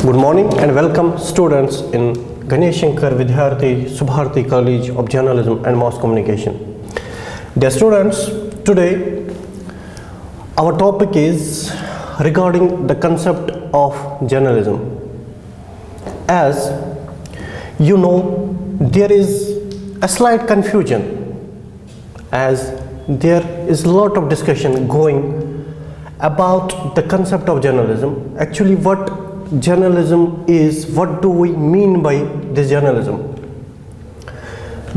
Good morning and welcome students in Ganesh, Shankar, Vidyarthi, Subharti College of Journalism and Mass Communication. Dear students, today our topic is regarding the concept of journalism. As you know, there is a slight confusion as there is a lot of discussion going about the concept of journalism. Actually, what journalism is, what do we mean by this journalism?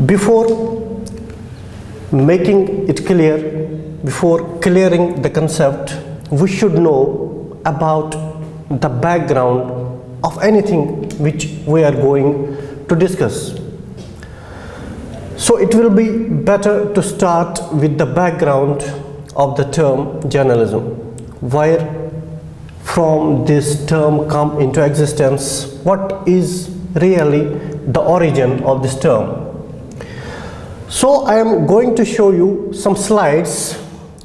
Before making it clear, before clearing the concept, we should know about the background of anything which we are going to discuss. So it will be better to start with the background of the term journalism, where from this term come into existence, what is really the origin of this term. So I am going to show you some slides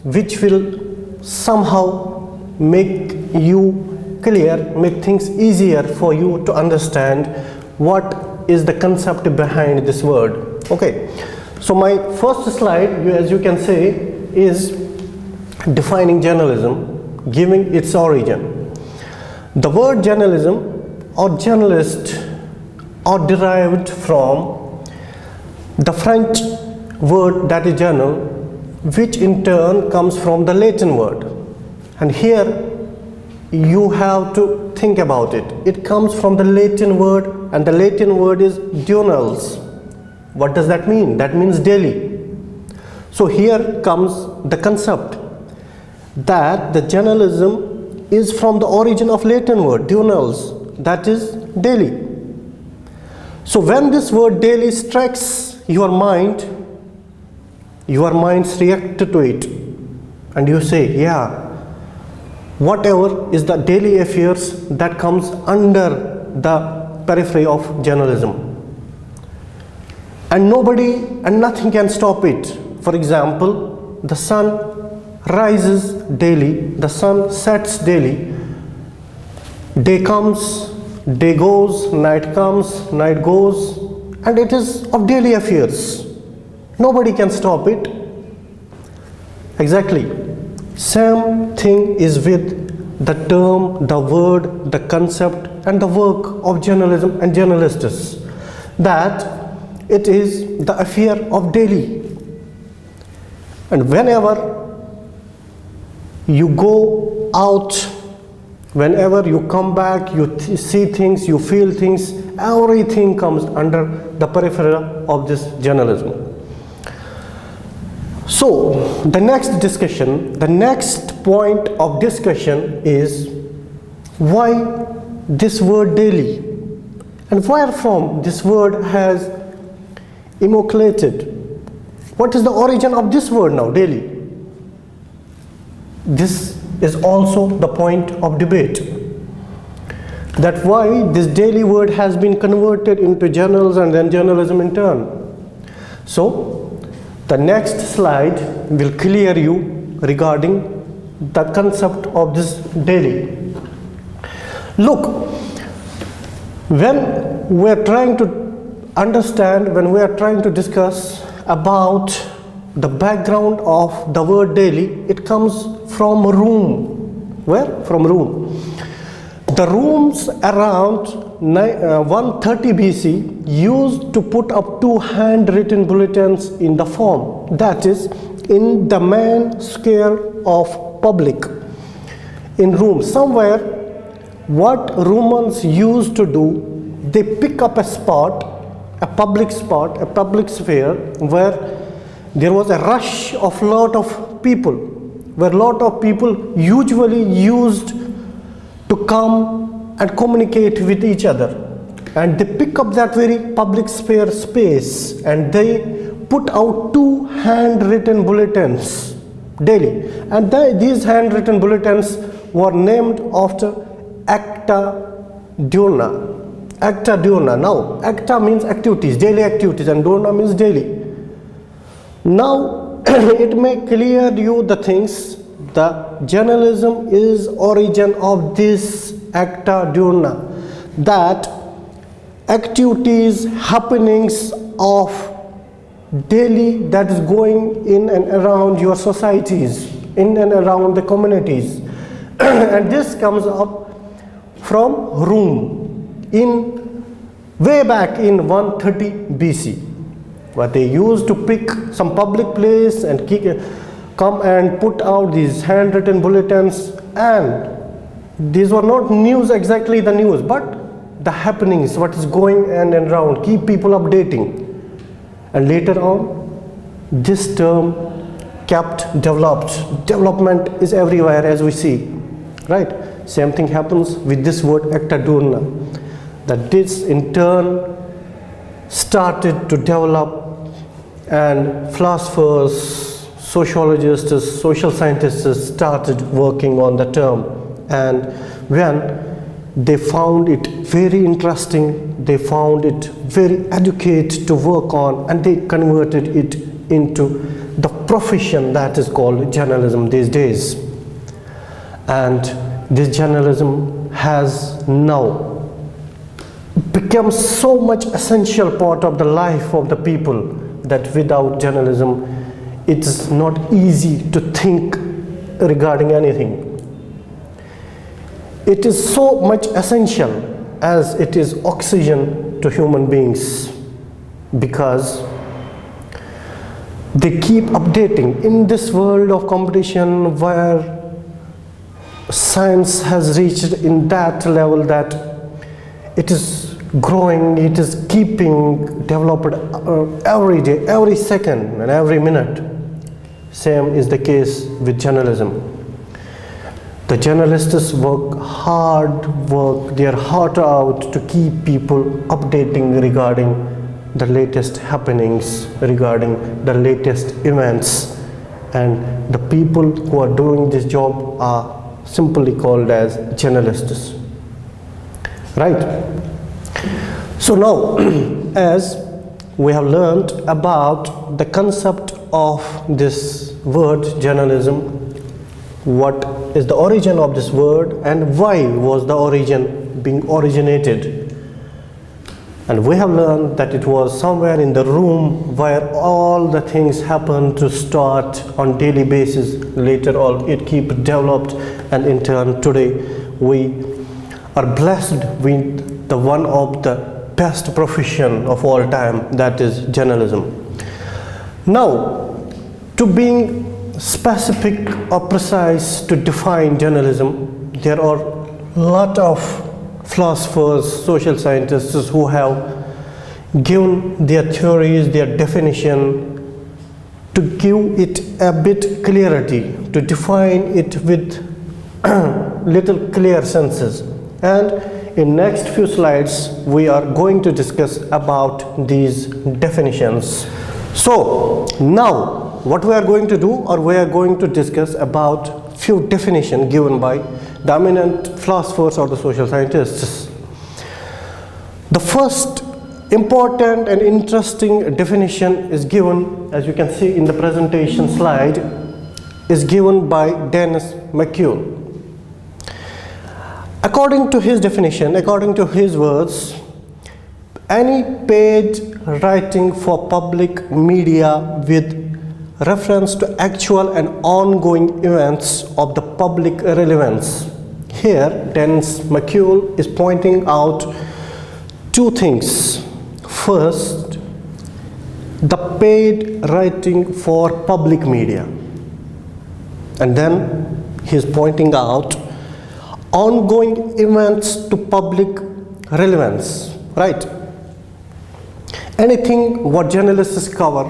which will somehow make you clear, make things easier for you to understand what is the concept behind this word. Okay, so my first slide, as you can see, is defining journalism, giving its origin. The word journalism or journalist are derived from the French word that is journal, which in turn comes from the Latin word. And here you have to think about it. It comes from the Latin word, and the Latin word is diurnals. What does that mean? That means daily. So here comes the concept that the journalism is from the origin of Latin word diurnals, that is daily. So when this word daily strikes your minds react to it, and you say, yeah, whatever is the daily affairs that comes under the periphery of journalism, and nobody and nothing can stop it. For example, the sun rises daily, the sun sets daily, day comes, day goes, night comes, night goes, and it is of daily affairs. Nobody can stop it. Exactly. Same thing is with the term, the word, the concept and the work of journalism and journalists, that it is the affair of daily. And whenever you go out, whenever you come back, you see things, you feel things, everything comes under the periphery of this journalism. So the next discussion, the next point of discussion is why this word daily, and where from this word has immolated. What is the origin of this word now, daily? This is also the point of debate, that why this daily word has been converted into journals and then journalism in turn. So the next slide will clear you regarding the concept of this daily. Look, when we are trying to understand, when we are trying to discuss about the background of the word daily, it comes from a room. Where? From room. The rooms around 130 BC used to put up 2 handwritten bulletins in the form, that is, in the main square of public. In room, somewhere, what Romans used to do, they pick up a spot, a public sphere, where there was a rush of lot of people, where lot of people usually used to come and communicate with each other, and they pick up that very public sphere space and they put out 2 handwritten bulletins daily, and these handwritten bulletins were named after acta diurna. Acta diurna. Now acta means activities, daily activities, and diurna means daily. Now it may clear you the things. The journalism is origin of this acta diurna. that activities, happenings of daily that is going in and around your societies, in and around the communities. And this comes up from Rome in way back in 130 BC, where they used to pick some public place and come and put out these handwritten bulletins, and these were not news exactly the news, but the happenings, what is going in and around, keep people updating. And later on, this term kept developed. Development is everywhere, as we see, right? Same thing happens with this word ektadurna, that this in turn started to develop, and philosophers, sociologists, social scientists started working on the term. And when they found it very interesting, they found it very adequate to work on, and they converted it into the profession that is called journalism these days. And this journalism has now become so much essential part of the life of the people that without journalism it is not easy to think regarding anything. It is so much essential as it is oxygen to human beings, because they keep updating in this world of competition where science has reached in that level that it is growing, it is keeping developed every day, every second and every minute. Same is the case with journalism. The journalists work their heart out to keep people updating regarding the latest happenings, regarding the latest events, and the people who are doing this job are simply called as journalists, right? So now, as we have learned about the concept of this word journalism, what is the origin of this word and why was the origin being originated, and we have learned that it was somewhere in the room where all the things happen to start on daily basis. Later on it keep developed, and in turn today we are blessed with the one of the best profession of all time, that is journalism. Now, to being specific or precise to define journalism, there are a lot of philosophers, social scientists who have given their theories, their definition, to give it a bit clarity, to define it with little clear senses. And in next few slides we are going to discuss about these definitions. So now what we are going to do, or we are going to discuss about few definitions given by dominant philosophers or the social scientists. The first important and interesting definition is given, as you can see in the presentation slide, is given by Dennis McCune. According to his definition, according to his words, any paid writing for public media with reference to actual and ongoing events of the public relevance. Here, Dennis McCune is pointing out two things. First, the paid writing for public media, and then he is pointing out ongoing events to public relevance, right? Anything what journalists cover,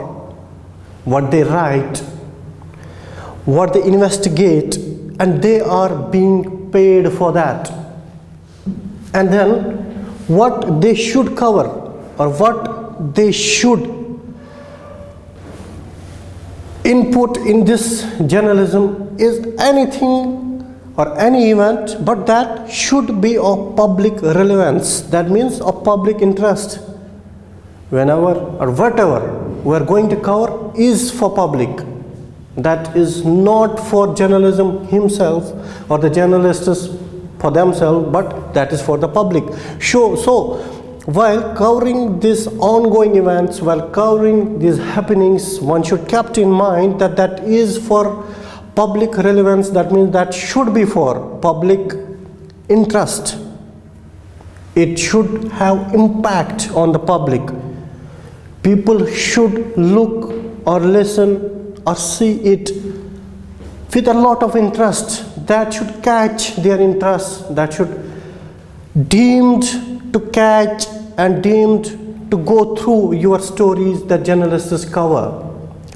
what they write, what they investigate, and they are being paid for that. And then what they should cover, or what they should input in this journalism is anything or any event, but that should be of public relevance. That means of public interest. Whenever or whatever we are going to cover is for public. That is not for journalism himself or the journalists for themselves, but that is for the public. So while covering these ongoing events, while covering these happenings, one should keep in mind that that is for public relevance. That means that should be for public interest. It should have impact on the public. People should look or listen or see it with a lot of interest. That should catch their interest. That should deemed to catch and deemed to go through your stories that journalists cover,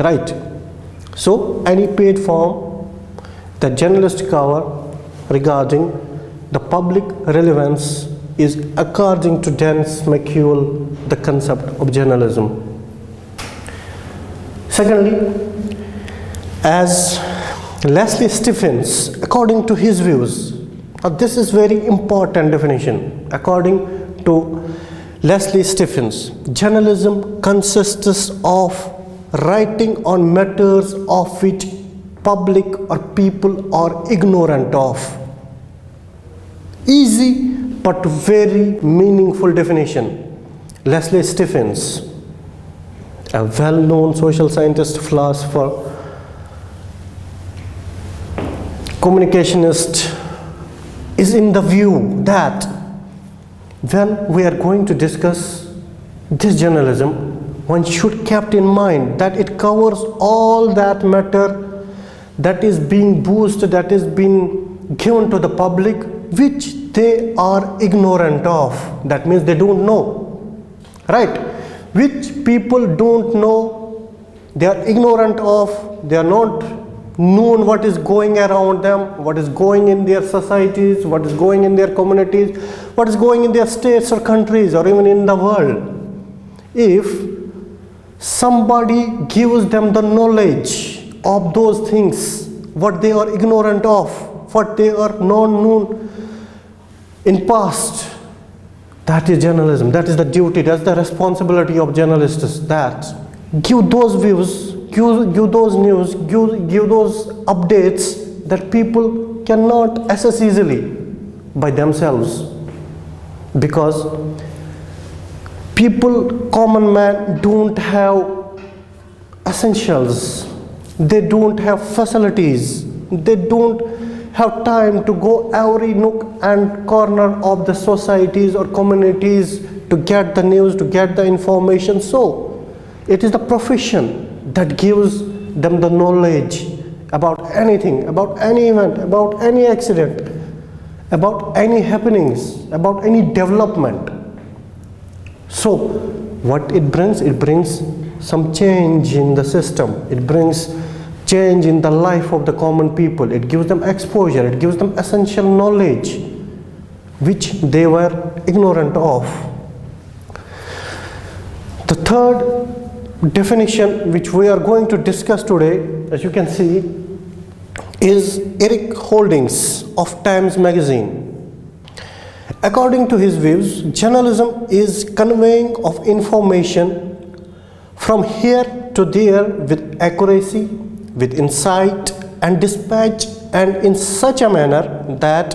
right? So any paid form that journalists cover regarding the public relevance is according to Dennis McCuel the concept of journalism. Secondly, as Leslie Stephens, according to his views, now this is very important definition. According to Leslie Stephens, journalism consists of writing on matters of which public or people are ignorant of. Easy but very meaningful definition. Leslie Stephens, a well-known social scientist, philosopher, communicationist, is in the view that when we are going to discuss this journalism, one should keep in mind that it covers all that matter that is being boosted, that is being given to the public, which they are ignorant of. That means they don't know, right? Which people don't know, they are ignorant of, they are not known what is going around them, what is going in their societies, what is going in their communities, what is going in their states or countries or even in the world. If somebody gives them the knowledge of those things, what they are ignorant of, what they are not known in past, that is journalism. That is the duty, that's the responsibility of journalists, that give those views, give those news, give those updates that people cannot access easily by themselves, because people, common man, don't have essentials, they don't have facilities, they don't have time to go every nook and corner of the societies or communities to get the news, to get the information. So it is the profession that gives them the knowledge about anything, about any event, about any accident, about any happenings, about any development. So what it brings some change in the system. It brings change in the life of the common people. It gives them exposure, it gives them essential knowledge which they were ignorant of. The third definition which we are going to discuss today, as you can see, is Eric Holdings of Times Magazine. According to his views, journalism is conveying of information from here to there with accuracy, with insight and dispatch, and in such a manner that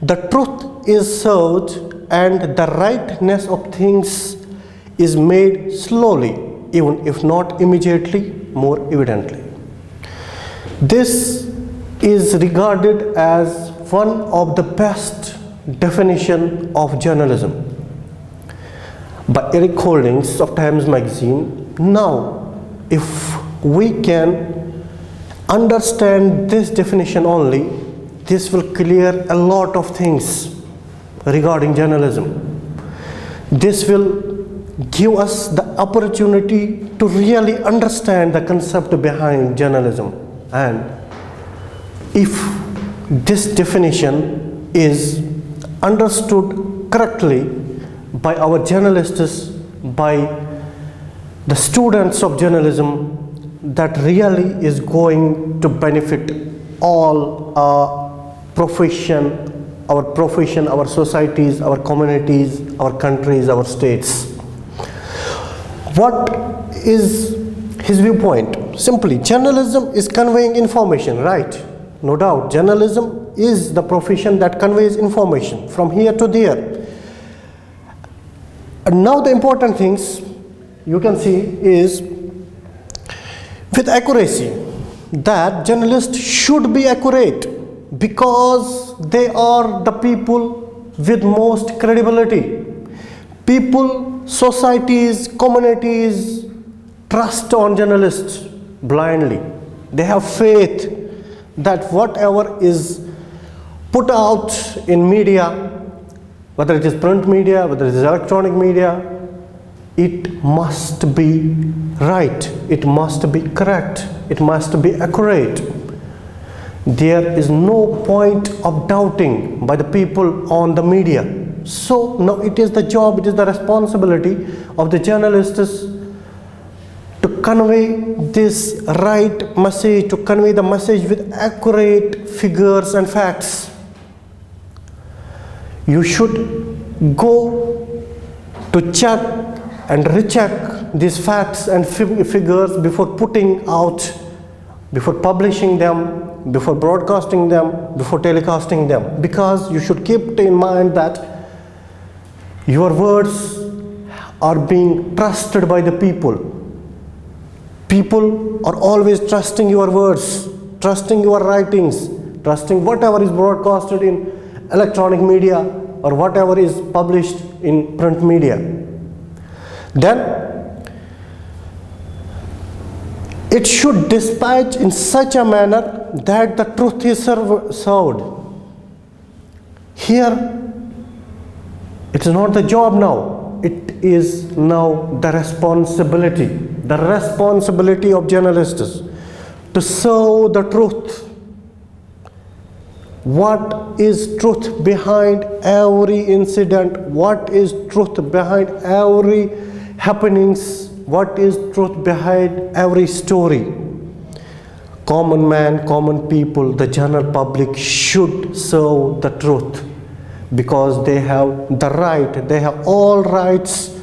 the truth is served and the rightness of things is made slowly, even if not immediately, more evidently. This is regarded as one of the best definition of journalism by Eric Holdings of Times Magazine. Now, if we can understand this definition only, this will clear a lot of things regarding journalism. This will give us the opportunity to really understand the concept behind journalism. And if this definition is understood correctly by our journalists, by the students of journalism, that really is going to benefit all our profession, our societies, our communities, our countries, our states. What is his viewpoint? Simply, journalism is conveying information, right? No doubt, journalism is the profession that conveys information from here to there. And now the important things you can see is with accuracy, that journalists should be accurate because they are the people with most credibility. People, societies, communities trust on journalists blindly. They have faith that whatever is put out in media, whether it is print media, whether it is electronic media, it must be right, it must be correct, it must be accurate. There is no point of doubting by the people on the media. So now it is the job, it is the responsibility of the journalists to convey this right message, to convey the message with accurate figures and facts. You should go to check and recheck these facts and figures before putting out, before publishing them, before broadcasting them, before telecasting them, because you should keep in mind that your words are being trusted by the people. People are always trusting your words, trusting your writings, trusting whatever is broadcasted in electronic media or whatever is published in print media. Then it should dispatch in such a manner that the truth is served. Here, it is not the job now, it is now the responsibility of journalists to serve the truth. What is truth behind every incident? What is truth behind every happenings? What is truth behind every story? Common man, common people, the general public should serve the truth because they have the right, they have all rights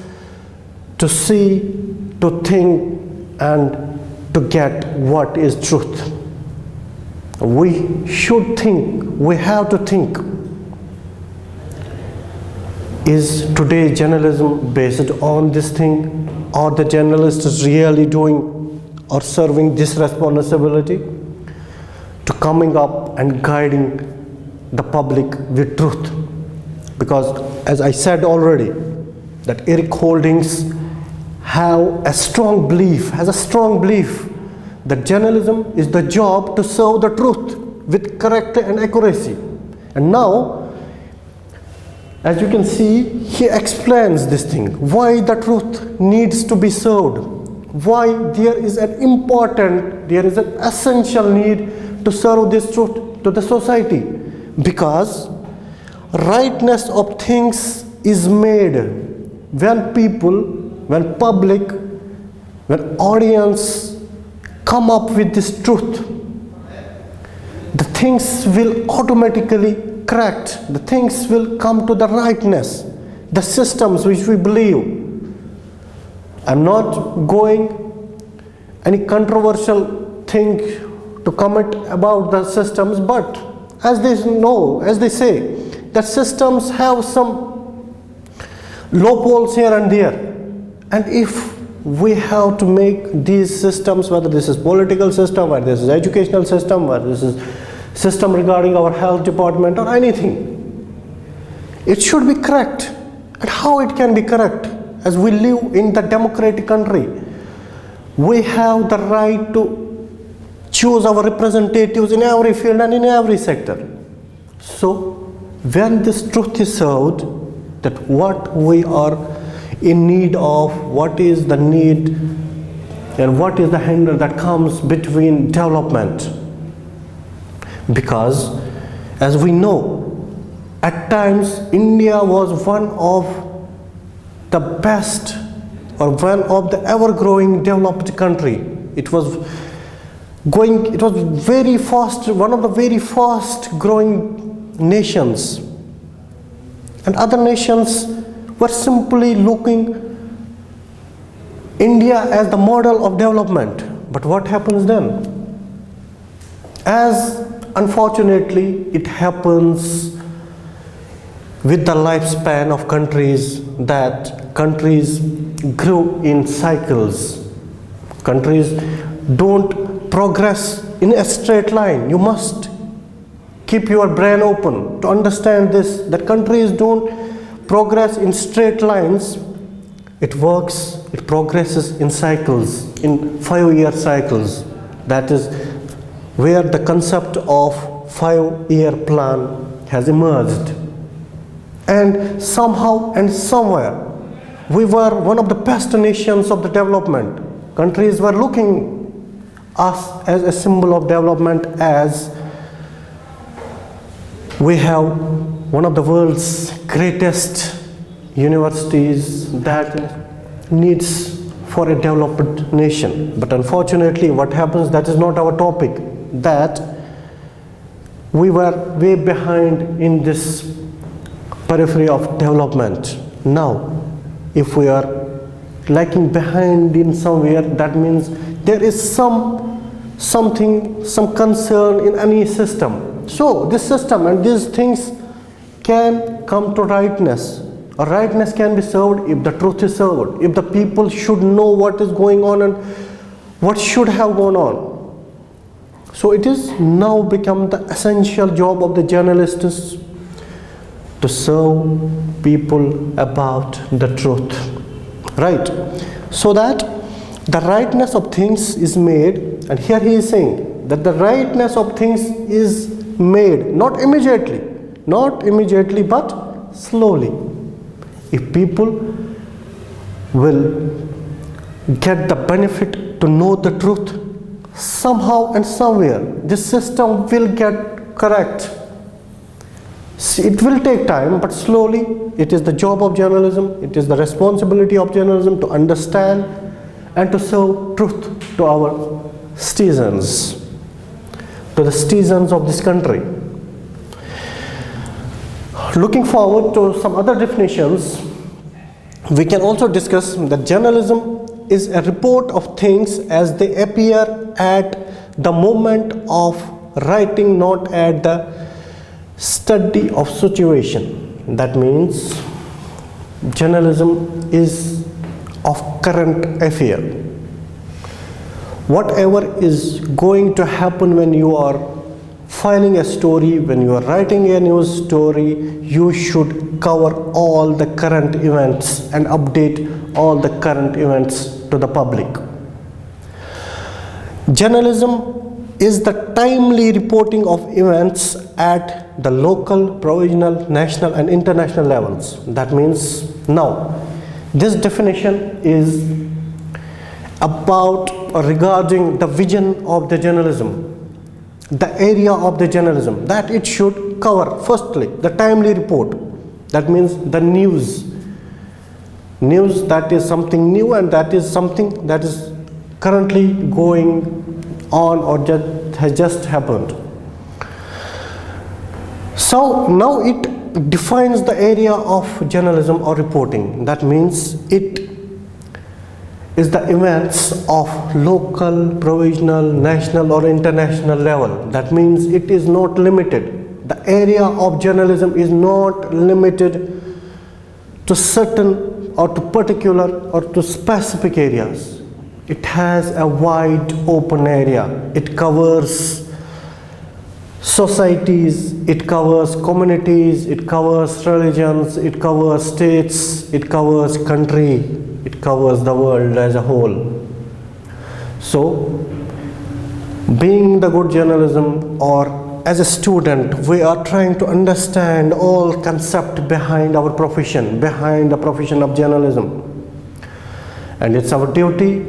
to see, to think and to get what is truth. We should think, we have to think. Is today's journalism based on this thing? Are the journalists really doing or serving this responsibility to coming up and guiding the public with truth? Because as I said already, that Eric Holdings has a strong belief that journalism is the job to serve the truth with correct and accuracy. And now, as you can see, he explains this thing, why the truth needs to be served, why there is an essential need to serve this truth to the society. Because rightness of things is made when people, when public, when audience come up with this truth. The things will automatically correct, the things will come to the rightness, the systems which we believe. I'm not going any controversial thing to comment about the systems, but as they know, as they say, that systems have some loopholes here and there. And if we have to make these systems, whether this is political system, whether this is educational system, whether this is system regarding our health department or anything, it should be correct. And how it can be correct? As we live in the democratic country, we have the right to choose our representatives in every field and in every sector. So when this truth is served, that what we are in need of, what is the need and what is the hinder that comes between development. Because as we know, at times India was one of the best or one of the ever-growing developed country. It was very fast, one of the very fast growing nations. And other nations were simply looking India as the model of development. But what happens then? As unfortunately it happens with the lifespan of countries, that countries grow in cycles. Countries don't progress in a straight line. You must keep your brain open to understand this, that countries don't progress in straight lines. It progresses in cycles, in 5-year cycles. That is where the concept of 5-year plan has emerged. And somehow and somewhere, we were one of the best nations of the development. Countries were looking us as a symbol of development, as we have one of the world's greatest universities that needs for a developed nation. But unfortunately, what happens, that is not our topic, that we were way behind in this periphery of development. Now, if we are lagging behind in somewhere, that means there is some concern in any system. So this system and these things can come to rightness. A rightness can be served if the truth is served, if the people should know what is going on and what should have gone on. So it is now become the essential job of the journalists to serve people about the truth, right? So that the rightness of things is made, and here he is saying that the rightness of things is made not immediately, but slowly. If people will get the benefit to know the truth, somehow and somewhere this system will get correct. It will take time, but slowly. It is the job of journalism, it is the responsibility of journalism to understand and to serve truth to our citizens, to the citizens of this country. Looking forward to some other definitions, we can also discuss that journalism is a report of things as they appear at the moment of writing, not at the study of situation. That means journalism is of current affair. Whatever is going to happen when you are filing a story, when you are writing a news story, you should cover all the current events and update all the current events to the public. Journalism is the timely reporting of events at the local, provincial, national and international levels. That means now this definition is about or regarding the vision of the journalism, the area of the journalism that it should cover. Firstly, the timely report. That means the news that is something new and that is something that is currently going on or has just happened. So now it defines the area of journalism or reporting. That means it is the events of local, provincial, national or international level. That means it is not limited. The area of journalism is not limited to certain or to particular or to specific areas. It has a wide open area. It covers societies, it covers communities, it covers religions, it covers states, it covers country, it covers the world as a whole. So, being the good journalism or as a student, we are trying to understand all concept behind our profession, behind the profession of journalism. And it's our duty,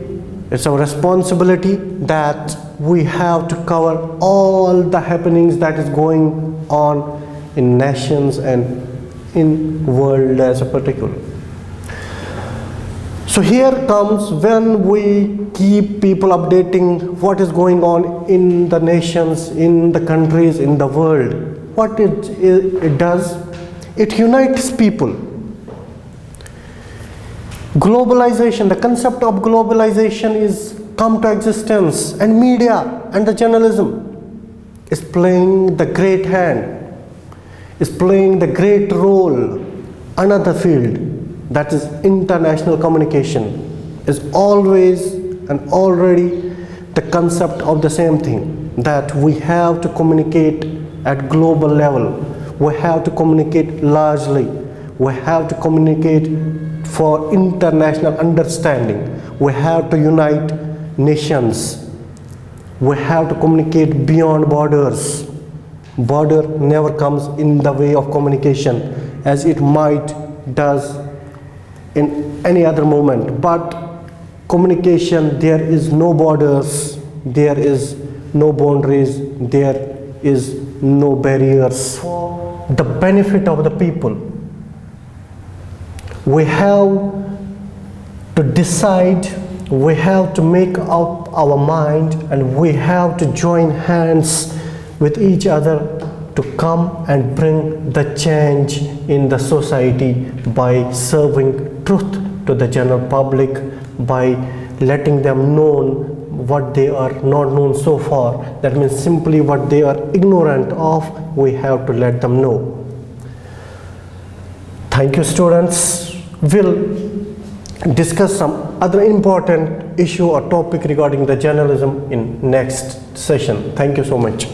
it's our responsibility that we have to cover all the happenings that is going on in nations and in world as a particular. So here comes when we keep people updating what is going on in the nations, in the countries, in the world. What it does, it unites people. Globalization, the concept of globalization is come to existence, and media and the journalism is playing the great hand, is playing the great role. Another field, that is international communication, is always and already the concept of the same thing, that we have to communicate at global level, we have to communicate largely, we have to communicate for international understanding, we have to unite nations, we have to communicate beyond borders. Border never comes in the way of communication as it might does in any other moment, but communication, there is no borders, there is no boundaries, there is no barriers. For the benefit of the people, we have to decide, we have to make up our mind, and we have to join hands with each other to come and bring the change in the society by serving truth to the general public, by letting them know what they are not known so far. That means simply what they are ignorant of, we have to let them know. Thank you, students. We'll discuss some other important issue or topic regarding the journalism in next session. Thank you so much.